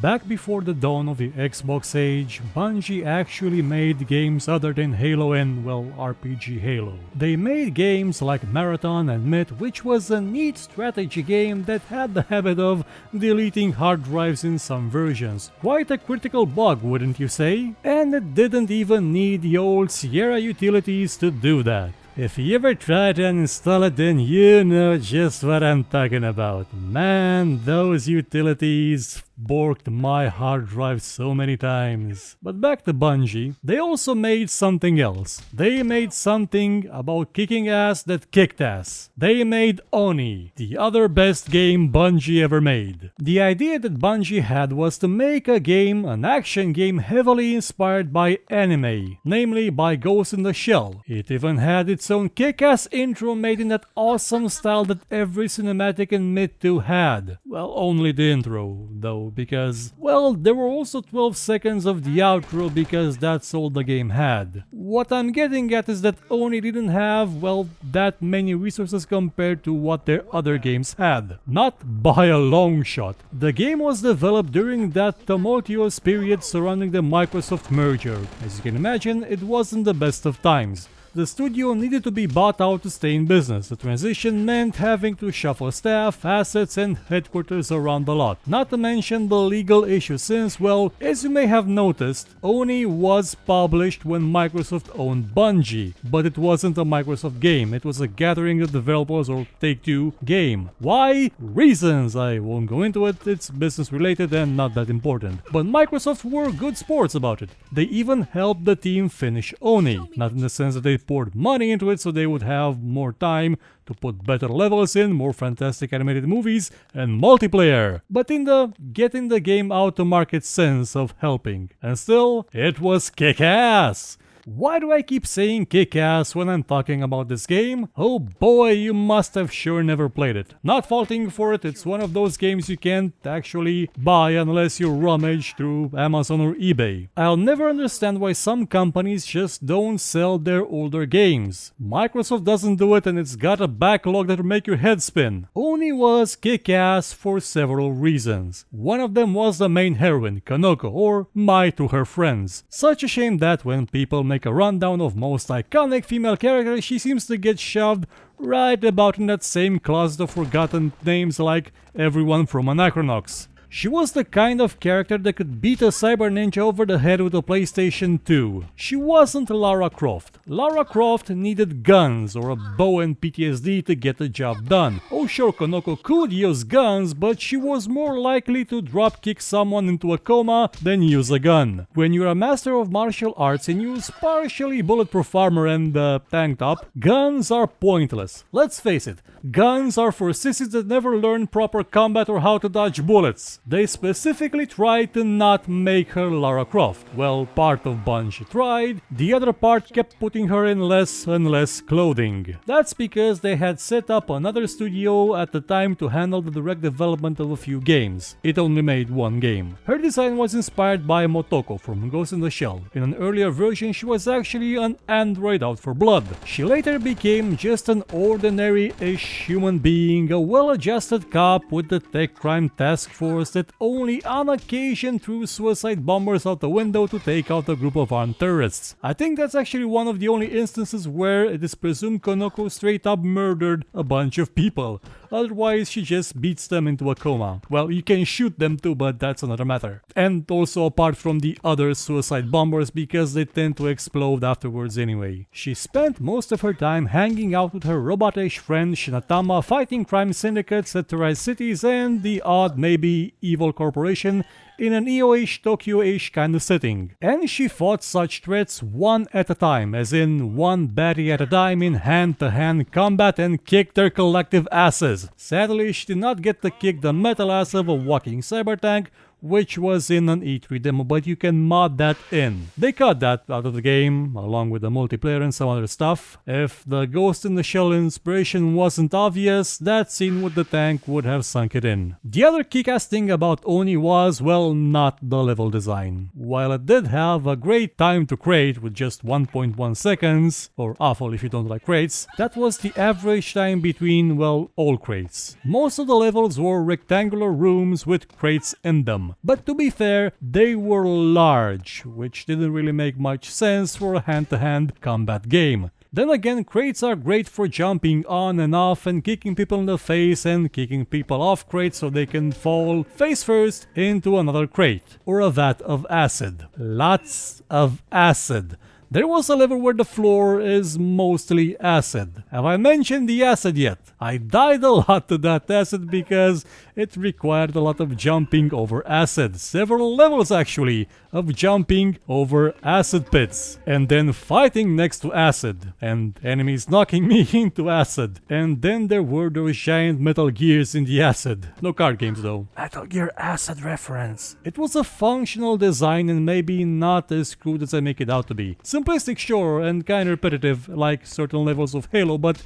Back before the dawn of the Xbox age, Bungie actually made games other than Halo and, well, RPG Halo. They made games like Marathon and Myth, which was a neat strategy game that had the habit of deleting hard drives in some versions. Quite a critical bug, wouldn't you say? And it didn't even need the old Sierra utilities to do that. If you ever try to uninstall it, then you know just what I'm talking about. Man, those utilities borked my hard drive so many times. But back to Bungie, they also made something else. They made something about kicking ass that kicked ass. They made Oni, the other best game Bungie ever made. The idea that Bungie had was to make a game, an action game heavily inspired by anime, namely by Ghost in the Shell. It even had its own kick-ass intro made in that awesome style that every cinematic in Myth 2 had. Well, only the intro, though, because, well, there were also 12 seconds of the outro because that's all the game had. What I'm getting at is that Oni didn't have, well, that many resources compared to what their other games had. Not by a long shot. The game was developed during that tumultuous period surrounding the Microsoft merger. As you can imagine, it wasn't the best of times. The studio needed to be bought out to stay in business. The transition meant having to shuffle staff, assets, and headquarters around a lot. Not to mention the legal issues since, well, as you may have noticed, Oni was published when Microsoft owned Bungie. But it wasn't a Microsoft game, it was a Gathering of Developers or Take-Two game. Why? Reasons! I won't go into it, it's business related and not that important. But Microsoft were good sports about it. They even helped the team finish Oni. Not in the sense that they poured money into it so they would have more time to put better levels in, more fantastic animated movies, and multiplayer, but in the getting the game out to market sense of helping. And still, it was kick-ass! Why do I keep saying kick-ass when I'm talking about this game? Oh boy, you must have sure never played it. Not faulting for it, it's one of those games you can't actually buy unless you rummage through Amazon or eBay. I'll never understand why some companies just don't sell their older games. Microsoft doesn't do it and it's got a backlog that'll make your head spin. Oni was kick-ass for several reasons. One of them was the main heroine, Kanoko, or Mai to her friends. Such a shame that when people make a rundown of most iconic female characters, she seems to get shoved right about in that same closet of forgotten names like everyone from Anachronox. She was the kind of character that could beat a cyber ninja over the head with a PlayStation 2. She wasn't Lara Croft. Lara Croft needed guns or a bow and PTSD to get the job done. Oh sure, Konoko could use guns, but she was more likely to dropkick someone into a coma than use a gun. When you're a master of martial arts and use partially bulletproof armor and tank top, guns are pointless. Let's face it, guns are for sissies that never learn proper combat or how to dodge bullets. They specifically tried to not make her Lara Croft. Well, part of Bungie tried, the other part kept putting her in less and less clothing. That's because they had set up another studio at the time to handle the direct development of a few games. It only made one game. Her design was inspired by Motoko from Ghost in the Shell. In an earlier version, she was actually an android out for blood. She later became just an ordinary-ish human being, a well-adjusted cop with the tech crime task force that only on occasion threw suicide bombers out the window to take out a group of armed terrorists. I think that's actually one of the only instances where it is presumed Konoko straight up murdered a bunch of people. Otherwise, she just beats them into a coma. Well, you can shoot them too, but that's another matter. And also apart from the other suicide bombers because they tend to explode afterwards anyway. She spent most of her time hanging out with her robotish friend Shinatama, fighting crime syndicates that terrorize cities and the odd maybe evil corporation in an EO-ish, Tokyo-ish kind of setting. And she fought such threats one at a time, as in one baddie at a time in hand-to-hand combat and kicked their collective asses. Sadly, she did not get to kick the metal ass of a walking cyber tank which was in an E3 demo, but you can mod that in. They cut that out of the game, along with the multiplayer and some other stuff. If the Ghost in the Shell inspiration wasn't obvious, that scene with the tank would have sunk it in. The other kick-ass thing about Oni was, well, not the level design. While it did have a great time to crate with just 1.1 seconds, or awful if you don't like crates, that was the average time between, well, all crates. Most of the levels were rectangular rooms with crates in them. But to be fair, they were large, which didn't really make much sense for a hand-to-hand combat game. Then again, crates are great for jumping on and off and kicking people in the face and kicking people off crates so they can fall face first into another crate or a vat of acid. Lots of acid. There was a level where the floor is mostly acid. Have I mentioned the acid yet? I died a lot to that acid because it required a lot of jumping over acid. Several levels actually of jumping over acid pits. And then fighting next to acid. And enemies knocking me into acid. And then there were those giant Metal Gears in the acid. No card games though. Metal Gear acid reference. It was a functional design and maybe not as crude as I make it out to be. Simplistic, sure, and kinda repetitive like certain levels of Halo, but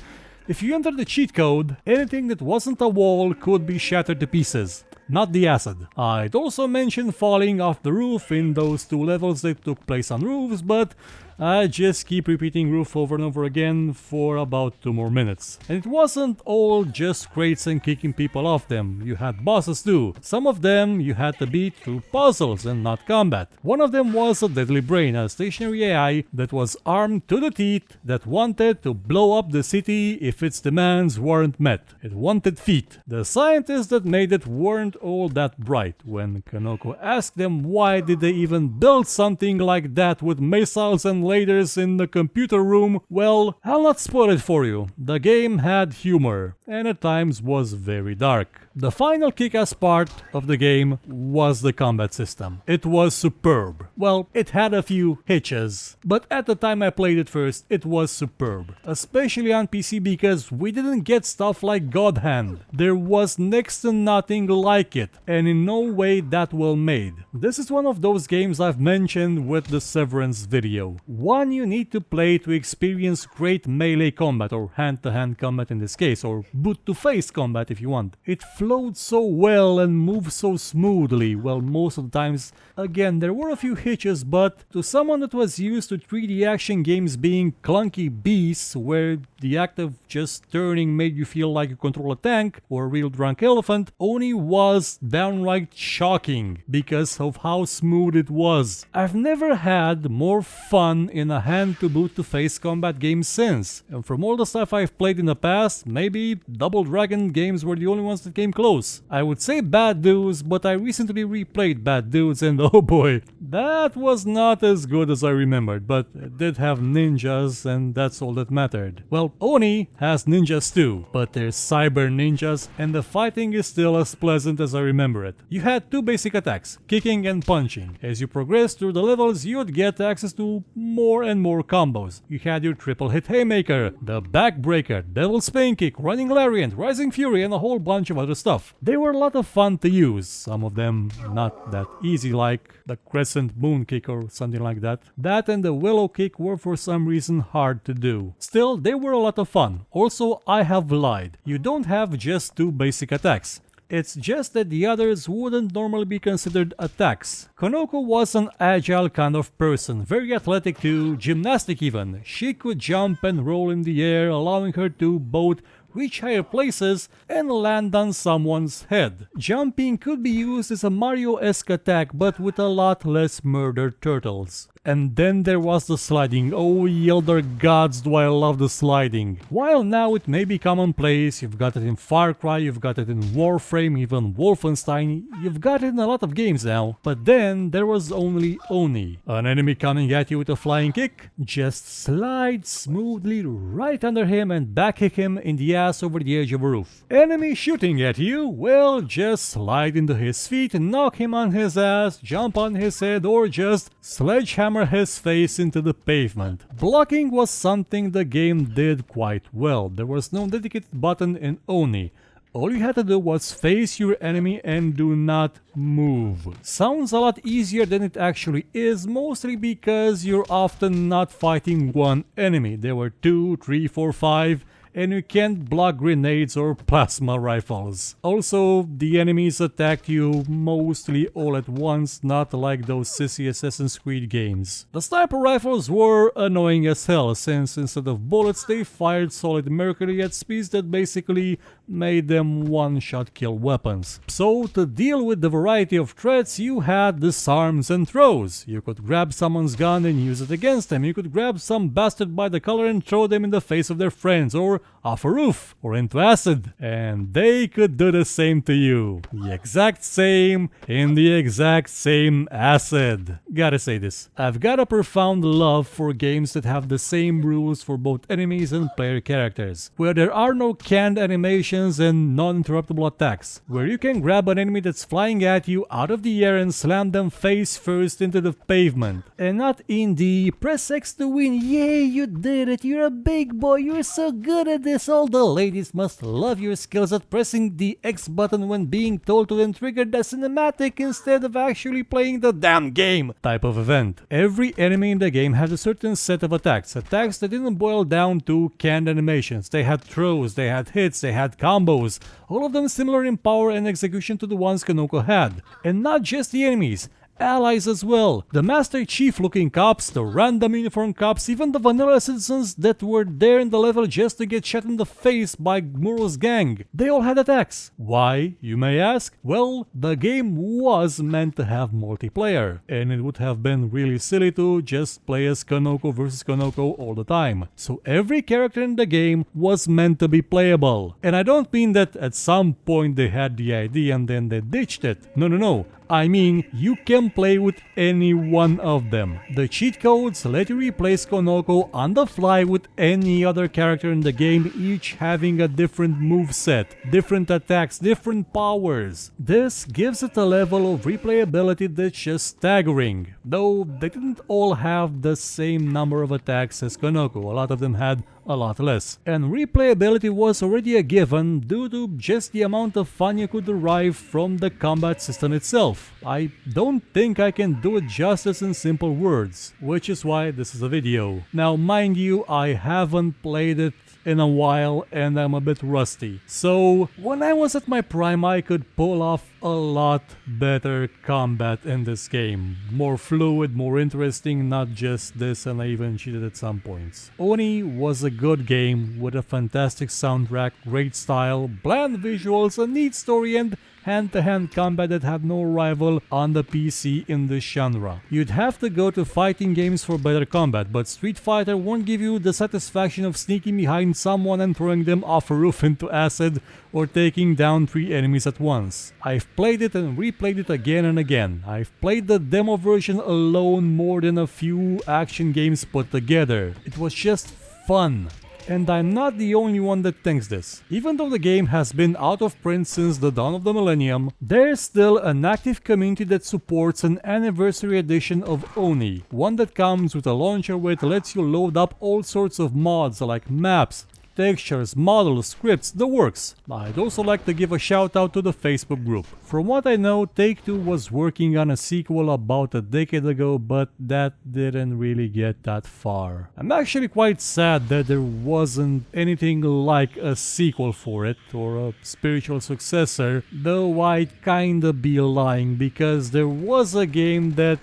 if you enter the cheat code, anything that wasn't a wall could be shattered to pieces. Not the acid. I'd also mentioned falling off the roof in those two levels that took place on roofs, but I just keep repeating roof over and over again for about 2 more minutes. And it wasn't all just crates and kicking people off them, you had bosses too. Some of them you had to beat through puzzles and not combat. One of them was a Deadly Brain, a stationary AI that was armed to the teeth that wanted to blow up the city if its demands weren't met. It wanted feet. The scientists that made it weren't all that bright. When Kanoko asked them why did they even build something like that with missiles and lasers in the computer room, well, I'll not spoil it for you. The game had humor, and at times was very dark. The final kick-ass part of the game was the combat system. It was superb. Well, it had a few hitches, but at the time I played it first, it was superb. Especially on PC because we didn't get stuff like God Hand. There was next to nothing like it, and in no way that well made. This is one of those games I've mentioned with the Severance video. One you need to play to experience great melee combat, or hand-to-hand combat in this case, or boot-to-face combat if you want. It flowed so well and moved so smoothly. Well, most of the times, again, there were a few hitches, but to someone that was used to 3D action games being clunky beasts where the act of just turning made you feel like you control a tank or a real drunk elephant, Oni was downright shocking because of how smooth it was. I've never had more fun in a hand-to-boot-to-face combat game since, and from all the stuff I've played in the past, maybe Double Dragon games were the only ones that came close. I would say Bad Dudes, but I recently replayed Bad Dudes and oh boy, that was not as good as I remembered, but it did have ninjas and that's all that mattered. Well, Oni has ninjas too, but they're cyber ninjas and the fighting is still as pleasant as I remember it. You had 2 basic attacks, kicking and punching. As you progressed through the levels, you'd get access to more and more combos. You had your triple hit haymaker, the backbreaker, devil's pain kick, running lariat, rising fury, and a whole bunch of other stuff. They were a lot of fun to use, some of them not that easy like the crescent moon kick or something like that. That and the willow kick were for some reason hard to do. Still, they were a lot of fun. Also, I have lied. You don't have just 2 basic attacks. It's just that the others wouldn't normally be considered attacks. Konoko was an agile kind of person, very athletic too, gymnastic even. She could jump and roll in the air, allowing her to both reach higher places and land on someone's head. Jumping could be used as a Mario-esque attack, but with a lot less murder turtles. And then there was the sliding. Oh, elder gods, do I love the sliding. While now it may be commonplace, you've got it in Far Cry, you've got it in Warframe, even Wolfenstein, you've got it in a lot of games now. But then there was only Oni. An enemy coming at you with a flying kick, just slide smoothly right under him and back kick him in the ass over the edge of a roof. Enemy shooting at you, well, just slide into his feet, knock him on his ass, jump on his head, or just sledgehammer his face into the pavement. Blocking was something the game did quite well. There was no dedicated button in Oni. All you had to do was face your enemy and do not move. Sounds a lot easier than it actually is, mostly because you're often not fighting one enemy. There were 2, 3, 4, 5, and you can't block grenades or plasma rifles. Also, the enemies attacked you mostly all at once, not like those sissy Assassin's Creed games. The sniper rifles were annoying as hell, since instead of bullets they fired solid mercury at speeds that basically made them one-shot kill weapons. So to deal with the variety of threats, you had disarms and throws. You could grab someone's gun and use it against them. You could grab some bastard by the collar and throw them in the face of their friends, or off a roof, or into acid. And they could do the same to you. The exact same in the exact same acid. Gotta say this. I've got a profound love for games that have the same rules for both enemies and player characters, where there are no canned animations and non-interruptible attacks, where you can grab an enemy that's flying at you out of the air and slam them face first into the pavement, and not in the press X to win, yay you did it, you're a big boy, you're so good at this, all the ladies must love your skills at pressing the X button when being told to then trigger the cinematic instead of actually playing the damn game type of event. Every enemy in the game had a certain set of attacks that didn't boil down to canned animations. They had throws, they had hits, they had combos, all of them similar in power and execution to the ones Konoko had. And not just the enemies, allies as well. The Master Chief looking cops, the random uniform cops, even the vanilla citizens that were there in the level just to get shot in the face by Muro's gang. They all had attacks. Why, you may ask? Well, the game was meant to have multiplayer, and it would have been really silly to just play as Konoko versus Konoko all the time. So every character in the game was meant to be playable. And I don't mean that at some point they had the idea and then they ditched it. No. I mean, you can play with any one of them. The cheat codes let you replace Konoko on the fly with any other character in the game, each having a different moveset, different attacks, different powers. This gives it a level of replayability that's just staggering. Though they didn't all have the same number of attacks as Konoko, a lot of them had a lot less. And replayability was already a given due to just the amount of fun you could derive from the combat system itself. I don't think I can do it justice in simple words, which is why this is a video. Now mind you, I haven't played it in a while and I'm a bit rusty. So when I was at my prime, I could pull off a lot better combat in this game. More fluid, more interesting, not just this, and I even cheated at some points. Oni was a good game with a fantastic soundtrack, great style, bland visuals, a neat story, and hand-to-hand combat that had no rival on the PC in this genre. You'd have to go to fighting games for better combat, but Street Fighter won't give you the satisfaction of sneaking behind someone and throwing them off a roof into acid or taking down 3 enemies at once. I've played it and replayed it again and again. I've played the demo version alone more than a few action games put together. It was just fun. And I'm not the only one that thinks this. Even though the game has been out of print since the dawn of the millennium, there's still an active community that supports an anniversary edition of Oni, one that comes with a launcher which lets you load up all sorts of mods like maps, textures, models, scripts, the works. I'd also like to give a shout out to the Facebook group. From what I know, Take-Two was working on a sequel about a decade ago, but that didn't really get that far. I'm actually quite sad that there wasn't anything like a sequel for it, or a spiritual successor, though I'd kinda be lying, because there was a game that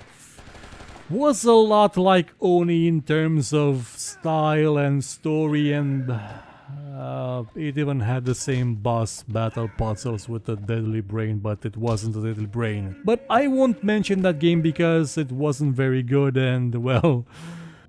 was a lot like Oni in terms of style and story, and it even had the same boss battle puzzles with a deadly brain, but it wasn't a deadly brain. But I won't mention that game because it wasn't very good, and well,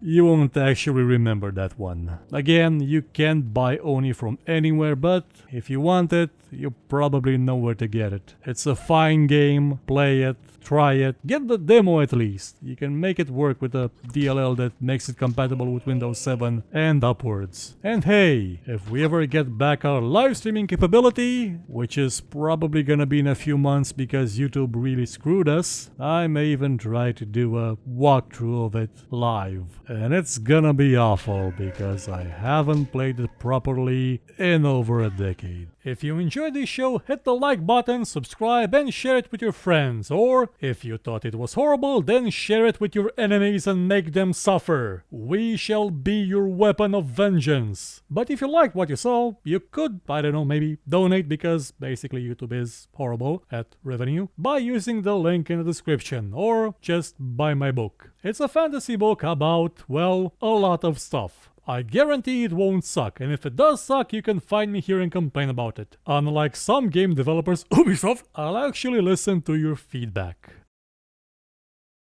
you won't actually remember that one. Again, you can't buy Oni from anywhere, but if you want it, you probably know where to get it. It's a fine game, play it, try it, get the demo at least. You can make it work with a DLL that makes it compatible with Windows 7 and upwards. And hey, if we ever get back our live streaming capability, which is probably gonna be in a few months because YouTube really screwed us, I may even try to do a walkthrough of it live. And it's gonna be awful because I haven't played it properly in over a decade. If you enjoyed this show, hit the like button, subscribe, and share it with your friends. Or, if you thought it was horrible, then share it with your enemies and make them suffer. We shall be your weapon of vengeance. But if you liked what you saw, you could, I don't know, maybe donate, because basically YouTube is horrible at revenue, by using the link in the description, or just buy my book. It's a fantasy book about, well, a lot of stuff. I guarantee it won't suck, and if it does suck, you can find me here and complain about it. Unlike some game developers, Ubisoft, I'll actually listen to your feedback.